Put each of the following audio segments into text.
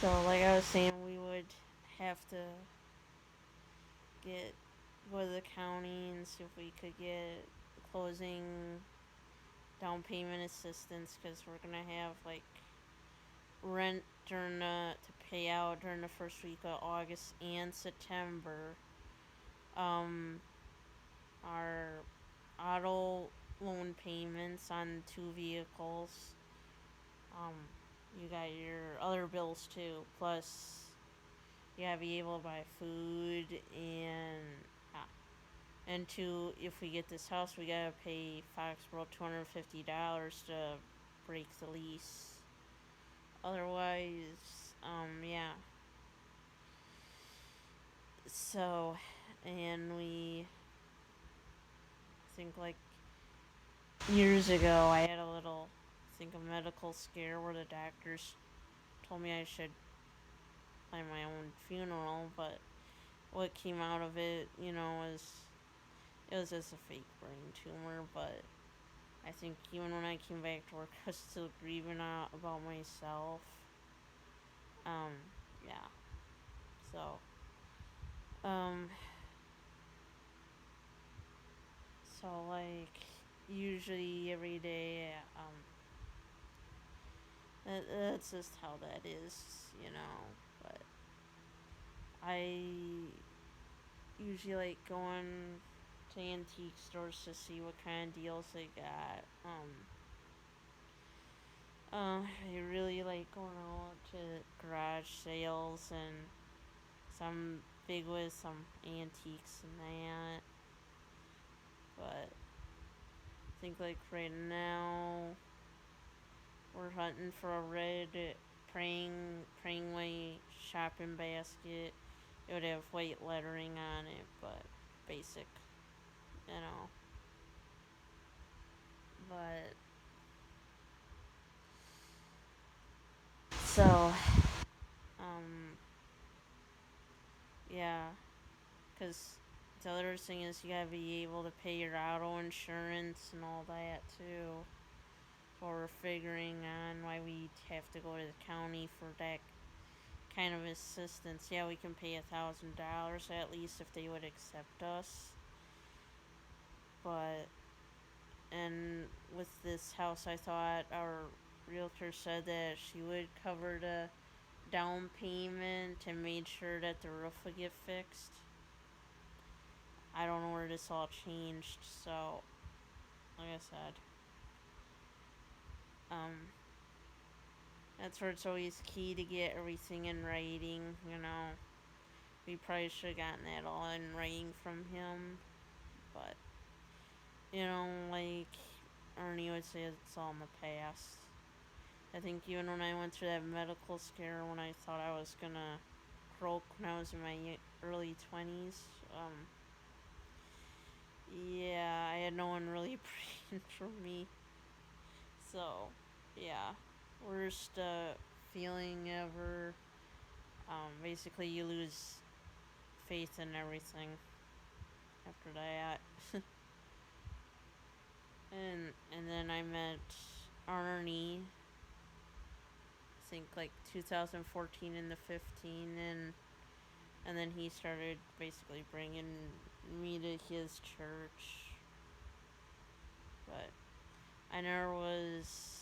So, like I was saying, we would have to get go to the county and see if we could get closing down payment assistance because we're gonna have like rent during to pay out during the first week of August and September. Um, our auto loan payments on two vehicles. Um, you got your other bills too. Plus, you gotta be able to buy food uh, and two. If we get this house, we gotta pay Foxborough $250 to break the lease. Otherwise, yeah. So, and we think like years ago, I had a medical scare where the doctors told me I should plan my own funeral, but what came out of it, was it was just a fake brain tumor. But I think even when I came back to work, I was still grieving out about myself. Um, yeah. So, um, like usually every day, that's just how that is. But I usually like going to antique stores to see what kind of deals they got. I really like going out to garage sales and some big with some antiques and that. But I think like right now we're hunting for a red praying way shopping basket. It would have white lettering on it, but basic, you know. But so, um, yeah, because the other thing is you gotta be able to pay your auto insurance and all that too. So we're figuring on why we have to go to the county for that kind of assistance. Yeah, we can pay $1,000 at least if they would accept us. But and with this house, I thought our realtor said that she would cover the down payment and made sure that the roof would get fixed. I don't know where this all changed, so like I said, um, that's where it's always key to get everything in writing. We probably should have gotten that all in writing from him, but like Ernie would say, it's all in the past. I think even when I went through that medical scare when I thought I was gonna croak when I was in my early 20s, yeah, I had no one really praying for me. So, yeah, worst feeling ever. Basically, you lose faith in everything after that. and then I met Arnie, I think like 2014 and the 15, and then he started basically bringing me to his church. But I never was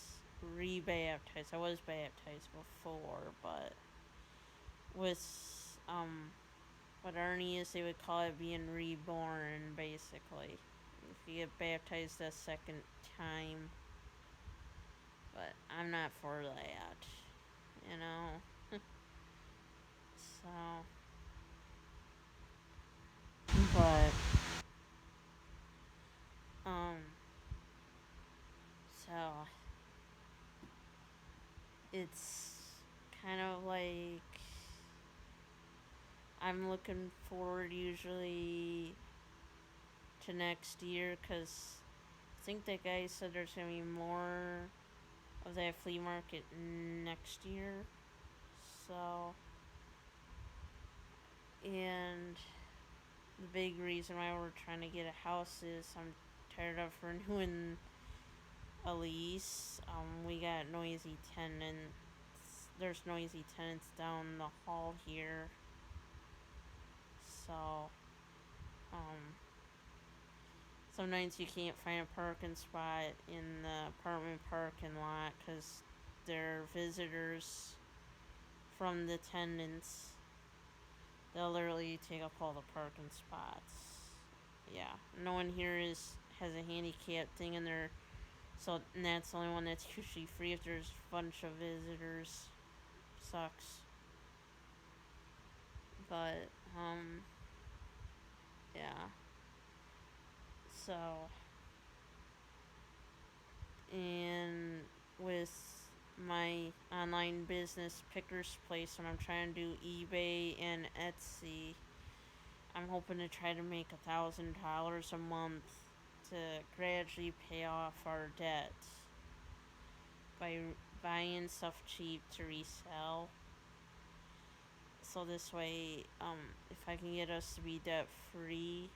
rebaptized. I was baptized before, but with what Ernie is, they would call it being reborn, basically. If you get baptized a second time, but I'm not for that, you know. So, but um, so it's kind of like I'm looking forward usually to next year because I think that guy said there's gonna be more of that flea market next year. So, and the big reason why we're trying to get a house is I'm tired of renewing a lease. We got noisy tenants there's noisy tenants down the hall here. So, um, sometimes you can't find a parking spot in the apartment parking lot because they're visitors from the tenants. They'll literally take up all the parking spots. Yeah, no one here has a handicap thing in there, so and that's the only one that's usually free if there's a bunch of visitors. Sucks, but yeah. So, and with my online business Pickers Place, when I'm trying to do eBay and Etsy, I'm hoping to try to make $1,000 a month to gradually pay off our debt by buying stuff cheap to resell. So this way, if I can get us to be debt free,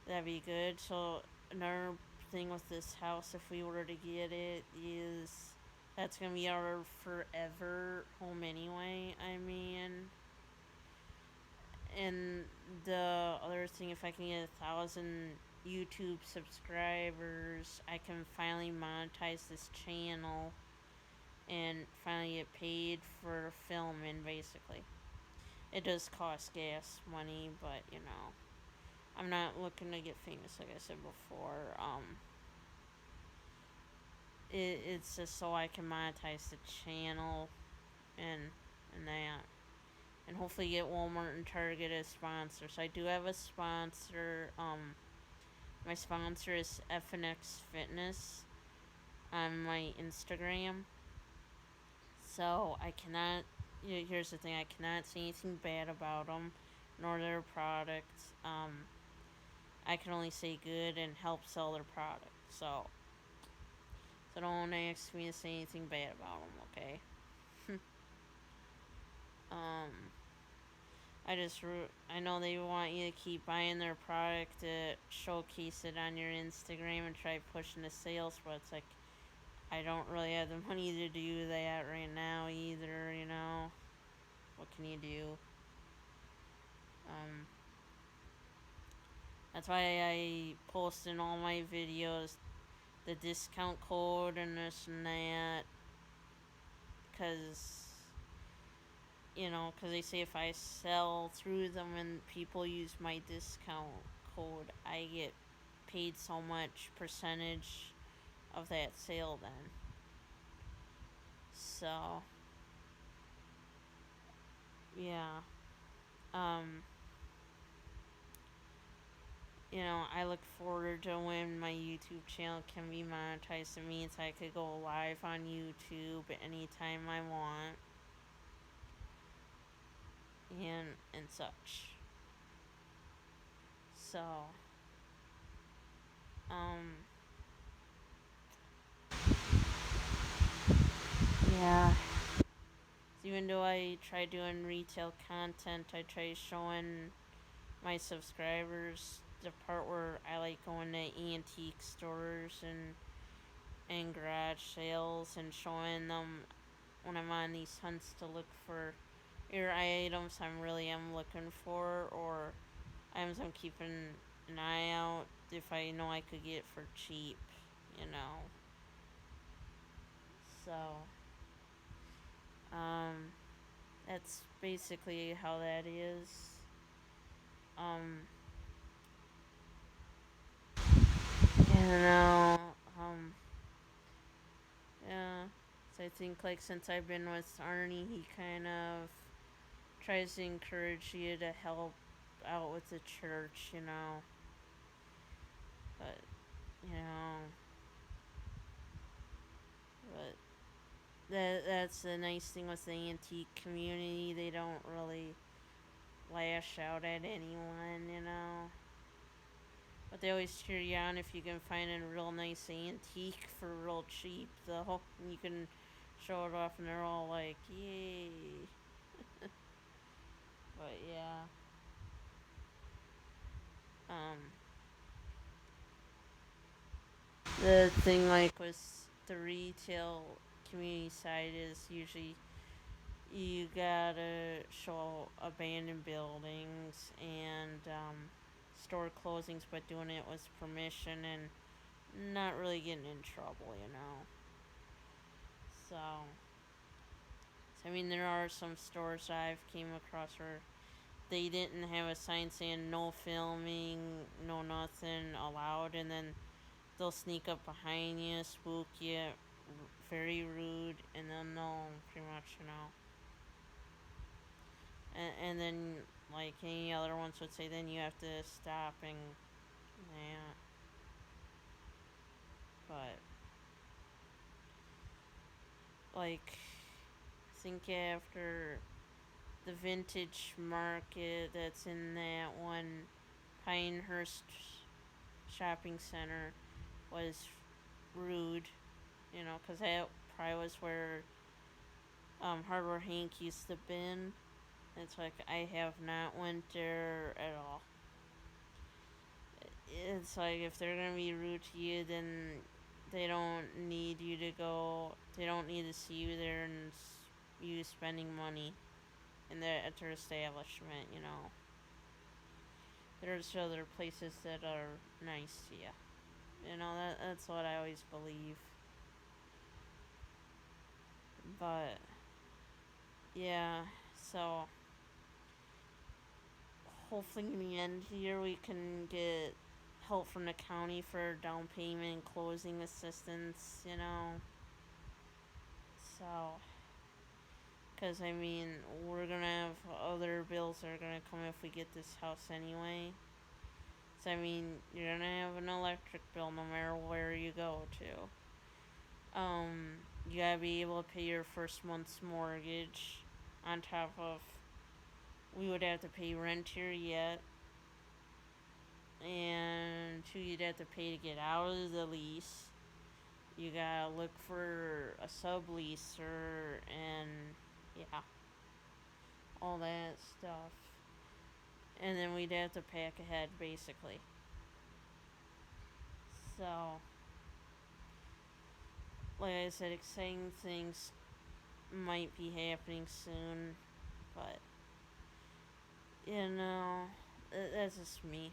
that'd be good. So another thing with this house, if we were to get it, is that's gonna be our forever home anyway. I mean, and the other thing, if I can get 1,000 YouTube subscribers, I can finally monetize this channel and finally get paid for filming. Basically, it does cost gas money, but you know, I'm not looking to get famous, like I said before. It's just so I can monetize the channel and and that, and hopefully get Walmart and Target as sponsors. I do have a sponsor. My sponsor is FNX Fitness on my Instagram. So I cannot. Here's the thing: I cannot say anything bad about them, nor their products. I can only say good and help sell their product. So don't ask me to say anything bad about them, okay? um, I know they want you to keep buying their product to showcase it on your Instagram and try pushing the sales, but it's like I don't really have the money to do that right now either. You know, what can you do? Um, that's why I post in all my videos the discount code and this and that, because because they say if I sell through them and people use my discount code, I get paid so much percentage of that sale then. So, yeah. Um, I look forward to when my YouTube channel can be monetized. It means I could go live on YouTube anytime I want and such. So, um, yeah. Even though I try doing retail content, I try showing my subscribers the part where I like going to antique stores and garage sales and showing them when I'm on these hunts to look for either items I'm looking for, or items I'm keeping an eye out if I know I could get it for cheap, you know. So, um, that's basically how that is. Um, you know, yeah. So I think like since I've been with Arnie, he kind of tries to encourage you to help out with the church, you know. But you know, but that's the nice thing with the antique community. They don't really lash out at anyone, you know. But they always cheer you on if you can find a real nice antique for real cheap, though. You can show it off and they're all like, yay. But yeah. Um, the thing like with the retail community side is usually you gotta show abandoned buildings and store closings, but doing it with permission and not really getting in trouble, you know. So I mean, there are some stores I've came across where they didn't have a sign saying no filming, no nothing allowed, and then they'll sneak up behind you, spook you, very rude, and then they'll pretty much, you know. And then, like any other ones would say, then you have to stop and, yeah. But, like, think after the vintage market that's in that one Pinehurst shopping center was rude, you know, 'cause that probably was where Hardware Hank used to been. It's like I have not went there at all. It's like if they're gonna be rude to you, then they don't need you to go. They don't need to see you there and you spending money in their at their establishment. You know, there's other places that are nice to you. You know that's what I always believe. But yeah, so hopefully in the end here we can get help from the county for down payment, closing assistance. You know, so because I mean we're gonna have other bills that are gonna come if we get this house anyway. So I mean you're gonna have an electric bill no matter where you go to. You gotta be able to pay your first month's mortgage on top of we would have to pay rent here yet. And two, you'd have to pay to get out of the lease. You gotta look for a subleaser and yeah, all that stuff. And then we'd have to pack ahead basically. So, like I said, exciting things might be happening soon, but you know, that's just me.